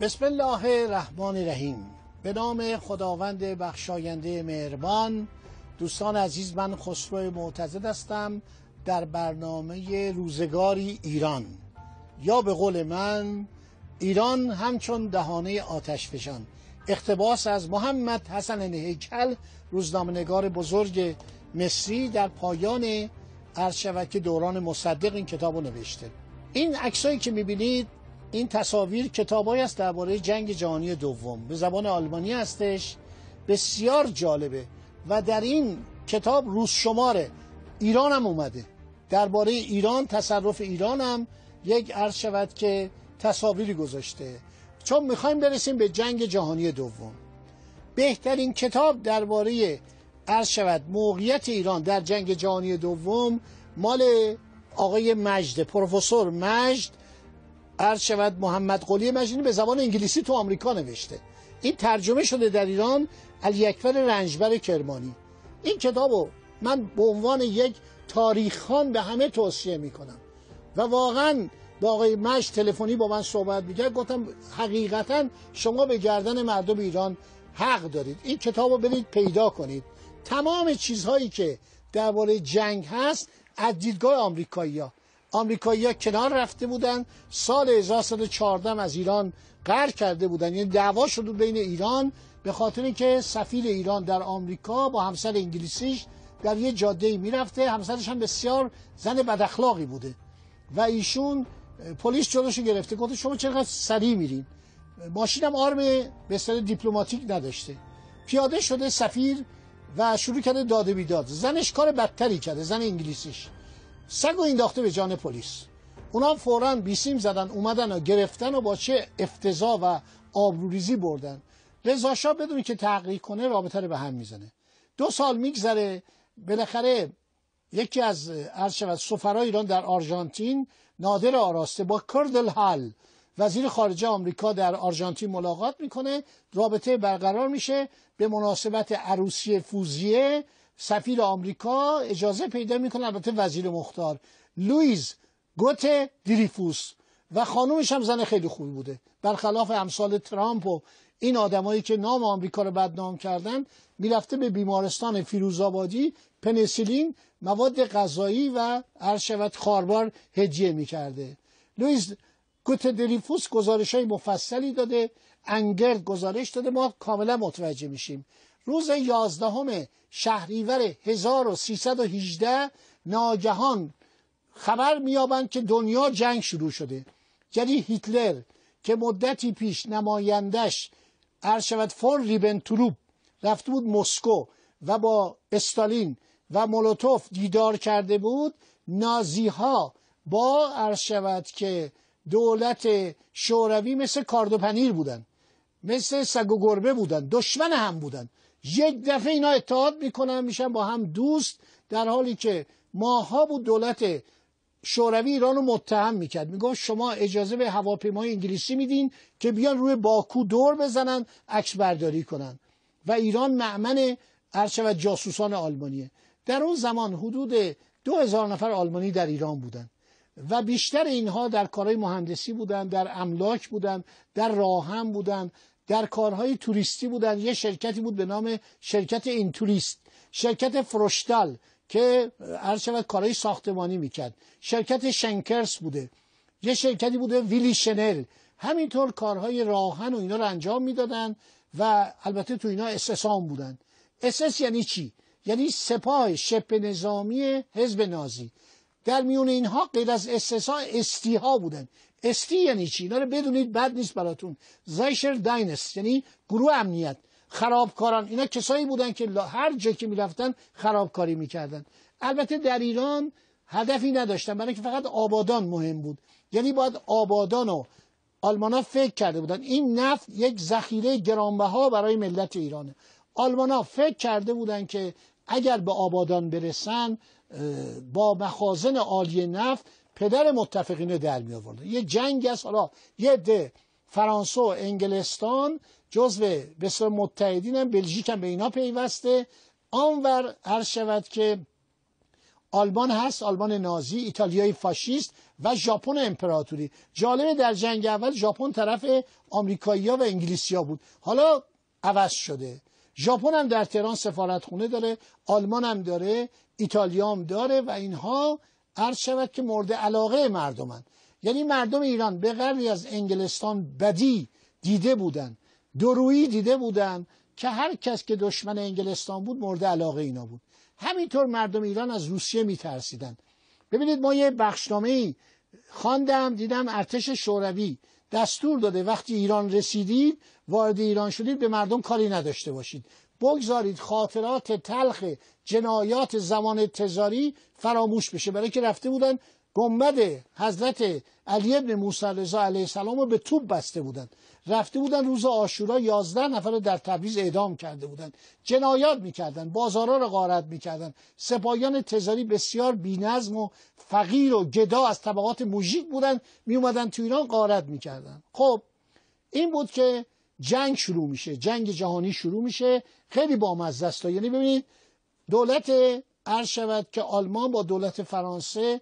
بسم الله الرحمن الرحیم. به نام خداوند بخشاینده مهربان. دوستان عزیز، من خسرو معتضد هستم در برنامه روزگاری ایران، یا به قول من ایران همچون دهانه آتش فشان، اقتباس از محمد حسن هیکل، روزنامه‌نگار بزرگ مصری، در پایان عرض شود که دوران مصدق این کتابو نوشته. این عکسایی که می‌بینید، این تصاویر، کتابایی است درباره جنگ جهانی دوم، به زبان آلمانی هستش، بسیار جالبه. و در این کتاب روز شمار ایران هم اومده، درباره ایران، تصرف ایران هم یک عرض شود که تصاویری گذاشته، چون میخوایم برسیم به جنگ جهانی دوم. بهترین کتاب درباره عرض شود موقعیت ایران در جنگ جهانی دوم مال آقای مجد، پروفسور مجد، عرض شود محمد قلی مجدی، به زبان انگلیسی تو آمریکا نوشته. این ترجمه شده در ایران علی اکبر رنجبر کرمانی. این کتابو من به عنوان یک تاریخ خوان به همه توصیه میکنم. و واقعا با آقای مجد تلفنی با من صحبت میکرد، گفتم حقیقتا شما به گردن مردم ایران حق دارید، این کتابو برید پیدا کنید. تمام چیزهایی که درباره جنگ هست از دیدگاه آمریکایی‌ها کنار رفته بودن. سال 1114 از ایران قهر کرده بودن، یعنی دعوا شد بین ایران به خاطر اینکه سفیر ایران در آمریکا با همسر انگلیسیش در یه جاده‌ای میرفته، همسرش هم بسیار زن بد اخلاقی بوده و ایشون پلیس جلوشو گرفته، گفت شما چقدر سریع میرین، ماشینم آرم به اصطلاح دیپلماتیک نداشته. پیاده شده سفیر و شروع کرده داده بیداد. زنش کار بدتری کرده، زن انگلیسیش سگو انداخته به جان پلیس. اونا فوراً بیسیم زدن، اومدن و گرفتن و با چه افتضاح و آبروریزی بردن. رضا شاه بدون که تحقیق کنه رابطه رو به هم میزنه. 2 سال میگذره، بالاخره یکی از عرض شود سفرای ایران در آرژانتین، نادر آراسته، با کردل هال وزیر خارجه آمریکا در آرژانتین ملاقات میکنه، رابطه برقرار میشه. به مناسبت عروسی فوزیه سفیر آمریکا اجازه پیدا میکنه، البته وزیر مختار، لوئیز گوته دریفوس، و خانومش هم زن خیلی خوبی بوده، برخلاف امثال ترامپ و این آدمایی که نام آمریکا رو بدنام کردن. میرفته به بیمارستان فیروزآبادی پنیسیلین، مواد غذایی و عرض شود خاربار هدیه میکرده. لوئیز گوته دریفوس گزارش‌های مفصلی داده، انگرد گزارش داده، ما کاملا متوجه میشیم. روز 11 شهریور 1318 ناگهان خبر میابند که دنیا جنگ شروع شده. یعنی هیتلر که مدتی پیش نمایندش عرض شود فون ریبنتروپ رفته بود مسکو و با استالین و مولوتوف دیدار کرده بود، نازی ها با عرض شود که دولت شوروی مثل کارد و پنیر بودن، مثل سگ و گربه بودن، دشمن هم بودن. یک دفعه اینا اتحاد میکنن، میشن با هم دوست، در حالی که ماها بود دولت شوروی ایران رو متهم میکرد، میگفت شما اجازه به هواپیمای انگلیسی میدین که بیان روی باکو دور بزنن، عکس برداری کنن، و ایران مأمن عرض شود جاسوسان آلمانیه. در اون زمان حدود 2000 نفر آلمانی در ایران بودن و بیشتر اینها در کارهای مهندسی بودن، در املاک بودن، در راهن بودن، در کارهای توریستی بودن. یه شرکتی بود به نام شرکت این توریست، شرکت فروشتال که عرض شود کارهای ساختمانی میکرد، شرکت شنکرس بوده، یه شرکتی بوده ویلی شنل، همینطور کارهای راهن و اینا رو انجام میدادن و البته تو اینا SS هم بودن. SS یعنی چی؟ یعنی سپاه شبه نظامی حزب نازی. در میون اینها غیر از SS ها ST ها بودن. ST یعنی چی؟ اینا رو بدونید بد نیست براتون. زایشر داینست یعنی گروه امنیت. خرابکاران، اینا کسایی بودن که هر جا که میرفتن خرابکاری میکردن. البته در ایران هدفی نداشتن، برای که فقط آبادان مهم بود. یعنی باید آبادان و آلمانا فکر کرده بودن این نفت یک ذخیره گرانبها برای ملت ایرانه. آلمانا فکر کرده بودن که اگر به آبادان برسن با مخازن عالی نفت پدر متفقین در می آوردن. یه جنگ است. حالا یه ده فرانسه و انگلستان جزو بسیار متحدین هم، بلژیک هم به اینا پیوسته. آنور عرض شود که آلمان هست، آلمان نازی، ایتالیای فاشیست و ژاپن امپراتوری. جالبه در جنگ اول ژاپن طرف آمریکایی‌ها و انگلیسی‌ها بود، حالا عوض شده. ژاپن هم در تهران سفارتخونه داره، آلمان هم داره، ایتالیا هم داره و اینها عرض شود که مورد علاقه مردمن. یعنی مردم ایران به غیر از انگلستان بدی دیده بودن، درویی دیده بودن که هر کس که دشمن انگلستان بود مورد علاقه اینا بود. همینطور مردم ایران از روسیه میترسیدن. ببینید ما یه بخشنامه‌ای خواندم، دیدم ارتش شوروی دستور داده وقتی ایران رسیدید، وارد ایران شدید، به مردم کاری نداشته باشید، بگذارید خاطرات تلخ جنایات زمان تزاری فراموش بشه. برای که رفته بودن گنبد حضرت علی ابن موسی رضا علیه السلام رو به توپ بسته بودن، رفته بودن روز عاشورا 11 نفر رو در تبریز اعدام کرده بودن، جنایات میکردن، بازارها رو غارت میکردن. سپاهیان تزاری بسیار بی‌نظم و فقیر و گدا از طبقات موژیک بودن، میومدن تو ایران غارت میکردن. خب این بود که جنگ شروع میشه، جنگ جهانی شروع میشه. خیلی بامزه است. یعنی ببینید دولت عرض شود که آلمان با دولت فرانسه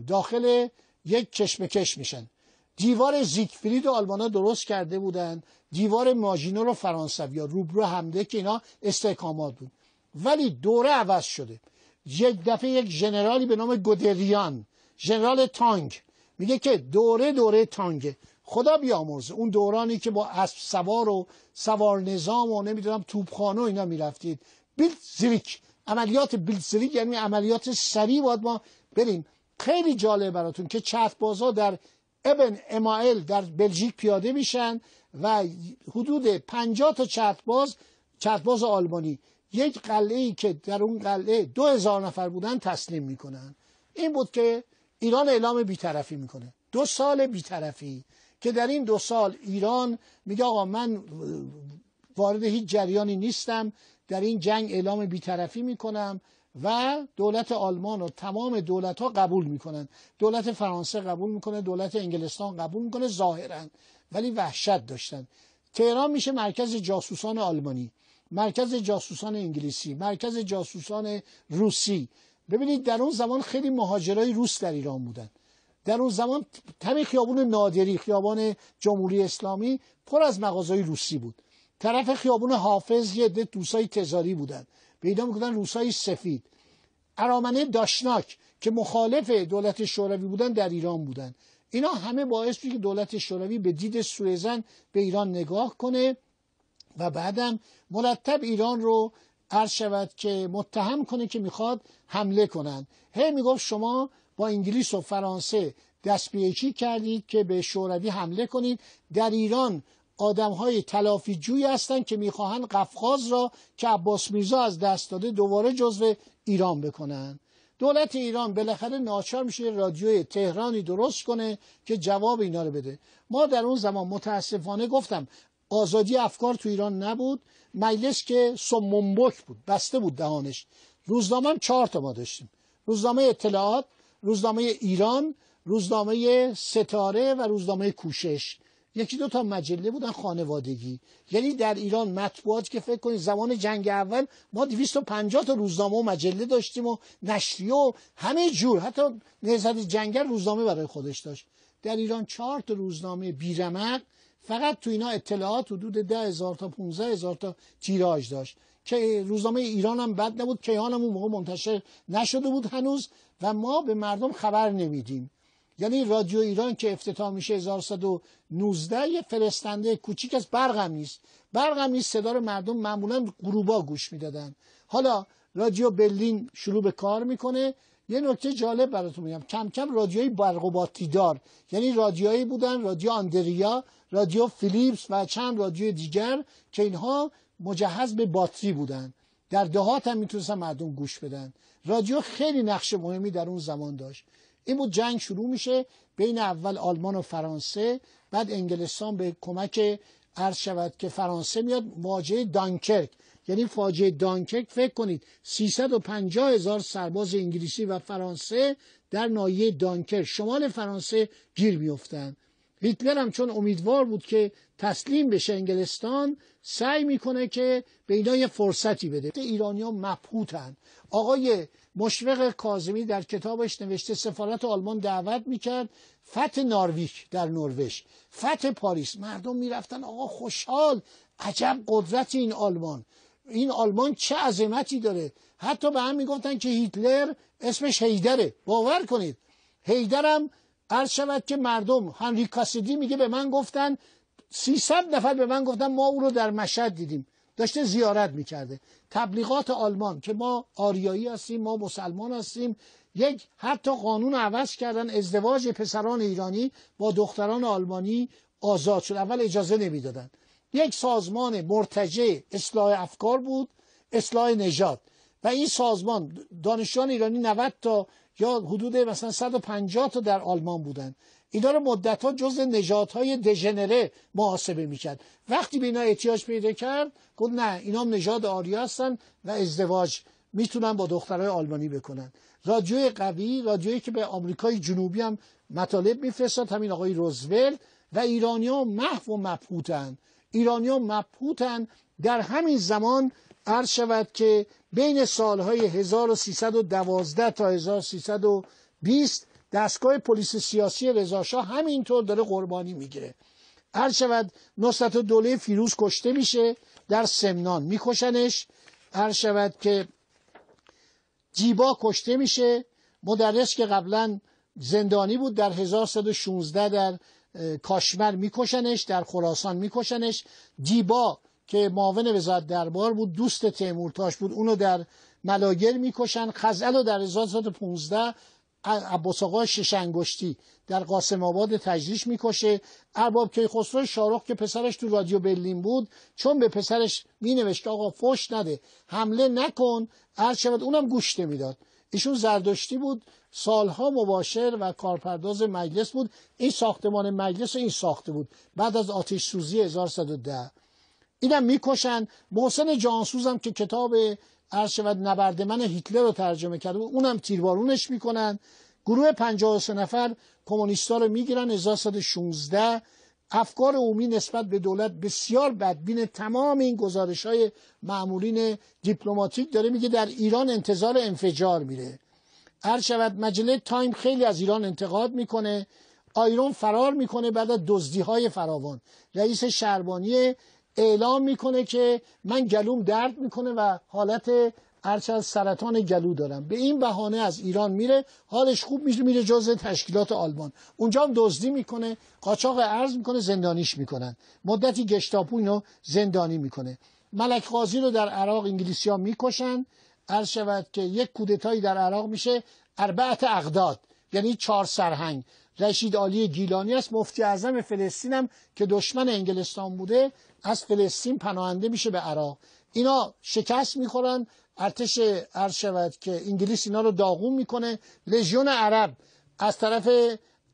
داخل یک کشمکش میشن. دیوار زیگفرید رو آلمان‌ها درست کرده بودن، دیوار ماژینو رو فرانسوی‌ها، روبرو حمله که اینا استحکامات بود. ولی دوره عوض شده. یک دفعه یک ژنرالی به نام گودریان، ژنرال تانک، میگه که دوره تانگه. خدا بیامرزه اون دورانی که با اسب سوار و سوار نظام و نمیدونم توپخانه و اینا میرفتید. بیلتزریک، عملیات بیلتزریک یعنی عملیات سریع باید ما بریم. خیلی جالب براتون که چتربازها در ابن امائل در بلژیک پیاده میشن و حدود 50 تا چترباز آلمانی یک قلعه‌ای که در اون قلعه 2000 نفر بودن تسلیم میکنن. این بود که ایران اعلام بی‌طرفی میکنه. 2 سال بی‌طرفی که در این 2 سال ایران میگه آقا من وارد هیچ جریانی نیستم، در این جنگ اعلام بی‌طرفی میکنم و دولت آلمان و تمام دولت‌ها قبول میکنن. دولت فرانسه قبول میکنه، دولت انگلستان قبول میکنه ظاهراً، ولی وحشت داشتن. تهران میشه مرکز جاسوسان آلمانی، مرکز جاسوسان انگلیسی، مرکز جاسوسان روسی. ببینید در اون زمان خیلی مهاجرای روس در ایران بودن. در اون زمان همین خیابون نادری، خیابان جمهوری اسلامی پر از مغازهای روسی بود. طرف خیابون حافظ یه عده دوستای تزاری بودن، به اینا میگفتن روسای سفید. ارامنه داشناک که مخالف دولت شوروی بودن در ایران بودن. اینا همه باعث بود که دولت شوروی به دید سوءظن به ایران نگاه کنه و بعدم مرتب ایران رو عرض شود که متهم کنه که میخواد حمله کنن. هی میگفت شما با انگلیس و فرانسه دست به یکی کردید که به شوروی حمله کنید. در ایران آدم‌های تلافی جوی هستن که میخواهن قفقاز را که عباس میرزا از دست داده دوباره جزو ایران بکنن. دولت ایران بالاخره ناچار میشه رادیوی تهرانی درست کنه که جواب اینا رو بده. ما در اون زمان متاسفانه گفتم آزادی افکار تو ایران نبود. مجلس که سمنبک بود، بسته بود دهانش. روزنامه هم 4 تا ما داشتیم: روزنامه اطلاعات، روزنامه ایران، روزنامه ستاره و روزنامه کوشش. 1-2 تا مجله بودن خانوادگی. یعنی در ایران مطبوعات که فکر کنید زمان جنگ اول ما 250 تا روزنامه و مجله داشتیم و نشریه و همه جور، حتی نهضت جنگل روزنامه برای خودش داشت. در ایران 4 تا روزنامه بیرمق فقط تو اینا اطلاعات حدود 10,000 تا 15,000 تا تیراژ داشت که روزنامه ایران هم بد نبود، کیهان هم اون موقع منتشر نشده بود هنوز و ما به مردم خبر نمیدیم. یعنی رادیو ایران که افتتاح میشه 1119 یه فرستنده کوچیک از برق هم نیست، صدا رو مردم معمولا غروبا گوش میدادن. حالا رادیو برلین شروع به کار میکنه. یه نکته جالب براتون میگم، کم کم رادیوی برق و باتری دار، یعنی رادیویی بودن، رادیو آندریا، رادیو فیلیپس و چند رادیو دیگر که اینها مجهز به باتری بودن. در دهات هم میتونستن مردم گوش بدن. رادیو خیلی نقش مهمی در اون زمان داشت. این بود جنگ شروع میشه بین اول آلمان و فرانسه، بعد انگلستان به کمک عرض شود که فرانسه میاد. مواجهه دانکرک، یعنی فاجعه دانکرک، فکر کنید 350,000 سرباز انگلیسی و فرانسه در ناحیه دانکرک شمال فرانسه گیر میافتند. هیتلر هم چون امیدوار بود که تسلیم بشه انگلستان، سعی میکنه که به اینا یه فرصتی بده. ایرانی‌ها مبهوتن. آقای مشفق کاظمی در کتابش نوشته سفارت آلمان دعوت میکرد، فتح نارویک در نروژ، فتح پاریس، مردم میرفتن آقا خوشحال، عجب قدرت این آلمان چه عظمتی داره. حتی به هم میگفتن که هیتلر اسمش هیدره. باور کنید هیدرم عرض شود که مردم، هنری کاسدی میگه به من گفتن 300 نفر به من گفتن ما او رو در مشهد دیدیم، داشته زیارت میکرده. تبلیغات آلمان که ما آریایی هستیم، ما مسلمان هستیم، یک حتی قانون عوض کردن، ازدواج پسران ایرانی با دختران آلمانی آزاد شد. اول اجازه نمیدادن. یک سازمان مرتجع اصلاح افکار بود، اصلاح نژاد، و این سازمان دانشجویان ایرانی 90 تا یا حدود مثلا 150 تا در آلمان بودن. اینا رو مدت‌ها جزء نژادهای دژنره محاسبه میکرد. وقتی به اینا احتیاج پیدا کرد گفت نه، اینا هم نژاد آریا هستن و ازدواج میتونن با دخترای آلمانی بکنن. رادیوی قوی، رادیویی که به آمریکای جنوبی هم مطالب میفرستاد، همین آقای روزولت. و ایرانی‌ها محو و مبهوتن. ایرانی‌ها مبهوتن. در همین زمان عرض شود که بین سالهای 1312 تا 1320 دستگاه پلیس سیاسی رضاشاه همینطور داره قربانی میگیره. عرض شود نصرتالدوله فیروز کشته میشه، در سمنان میکشنش. عرض شود که جیبا کشته میشه، مدرس که قبلا زندانی بود در 1116 در کاشمر میکشنش، در خراسان میکشنش. جیبا که معاون وزارت دربار بود، دوست تیمورتاش بود، اونو در ملاگر میکشن. خزعل رو در 1115 عباس آقا شش‌انگشتی در قاسم آباد تجریش میکشه. ارباب کیخسرو شاهرخ که پسرش تو رادیو برلین بود، چون به پسرش مینوشت آقا فحش نده، حمله نکن، عرض شود اونم گوش نمیداد. ایشون زردشتی بود، سالها مباشر و کارپرداز مجلس بود. این ساختمان مجلس رو این ساخته بود بعد از آتش سوزی 1110. اینم میکشن. محسن جهانسوزم که کتاب عرض شود نبرد من هیتلر رو ترجمه کرده بود، اونم تیربارونش میکنن. گروه 53 نفر کمونیستا رو میگیرن. 1116 افکار عمومی نسبت به دولت بسیار بدبین. تمام این گزارش‌های مامورین دیپلماتیک داره میگه در ایران انتظار انفجار میره. عرض شود مجله تایم خیلی از ایران انتقاد میکنه. آیرون فرار میکنه بعد از دزدی‌های فراوان. رئیس شهربانی اعلام میکنه که من گلوم درد میکنه و حالت ارچه از سرطان گلو دارم. به این بهانه از ایران میره، حالش خوب میشه، میره جزء تشکیلات آلمان. اونجا هم دزدی میکنه، قاچاق ارز میکنه، زندانیش میکنن. مدتی گشتاپو اینو زندانی میکنه. ملک قاضی رو در عراق انگلیسی‌ها میکشن. عرض شود که یک کودتایی در عراق میشه، 4 اقداد، یعنی 4 سرهنگ. رشید علی گیلانی است، مفتی اعظم فلسطین هم که دشمن انگلستان بوده، از فلسطین پناهنده میشه به عراق. اینا شکست میخورن. ارتش عرض شود که انگلیس اینا رو داغون میکنه. لژیون عرب از طرف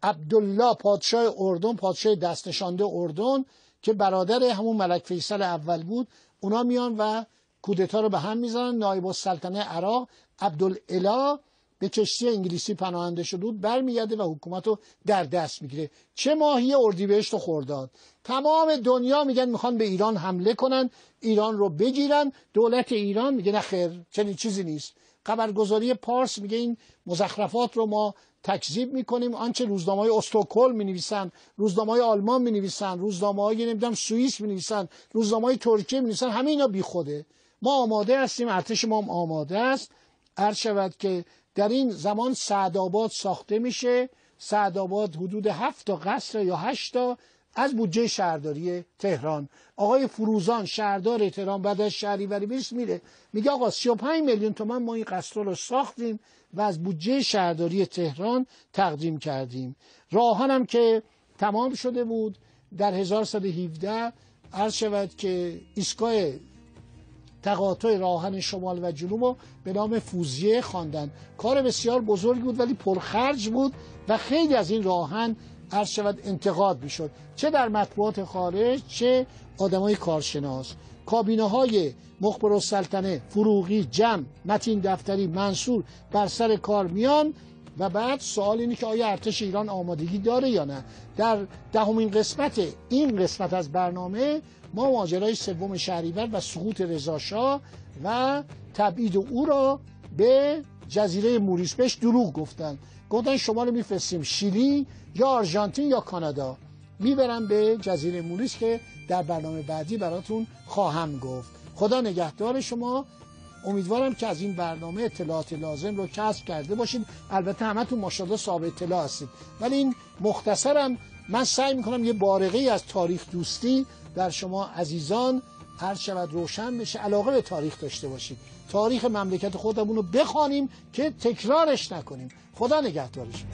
عبدالله پادشاه اردن، پادشاه دستنشانده اردن که برادر همون ملک فیصل اول بود، اونا میان و کودتا رو به هم میزنن. نایب السلطنه عراق عبدالاله به کشتی انگلیسی پناهنده شده بود، برمیگرده و حکومت رو در دست میگیره. چه ماهی اردیبهشت و خرداد تمام دنیا میگن میخوان به ایران حمله کنن، ایران رو بگیرن. دولت ایران میگه نه خیر، چنین چیزی نیست، خبرگزاری پارس میگه این مزخرفات رو ما تکذیب میکنیم. آنچه روزنامه‌های استکهلم مینویسن، روزنامه‌های آلمان مینویسن، روزنامه‌های نمیدونم سوئیس مینویسن، روزنامه‌های ترکیه مینویسن، همه اینا بیخوده. ما آماده هستیم، ارتش ما هم آماده است. عرض شود که در این زمان سعدآباد ساخته میشه. سعدآباد حدود 7 تا قصر یا 8 تا از بودجه شهرداری تهران. آقای فروزان شهردار تهران بعد از شهریوری 20 میره میگه آقا 35 میلیون تومان ما این قصر رو ساختیم و از بودجه شهرداری تهران تقدیم کردیم. راهان هم که تمام شده بود در 1117 عرض شود که ایستگاه تقاطع راهن شمال و جنوب رو به نام فوزیه خواندن. کار بسیار بزرگی بود ولی پرخرج بود و خیلی از این راهن عرض شود انتقاد میشد، چه در مطبوعات خارج چه آدمای کارشناس. کابینه های مخبرالسلطنه، فروغی، جم، متین دفتری، منصور بر سر کار میان و بعد سوال اینه که آیا ارتش ایران آمادگی داره یا نه. در 10مین قسمت این قسمت از برنامه ما ماجرای 3 شهریور و سقوط رضاشاه و تبعید او را به جزیره موریس، بهش دروغ گفتن شما رو میفرستیم شیلی یا آرژانتین یا کانادا. میبرم به جزیره موریس که در برنامه بعدی براتون خواهم گفت. خدا نگهدار شما. امیدوارم که از این برنامه اطلاعات لازم رو کسب کرده باشید. البته همتون ماشاءالله صاحب اطلاع هستید، ولی این مختصرم من سعی میکنم یه بارقه‌ای از تاریخ دوستی در شما عزیزان عرض شود روشن بشه، علاقه به تاریخ داشته باشید، تاریخ مملکت خودمون رو بخوانیم که تکرارش نکنیم. خدا نگهدارش.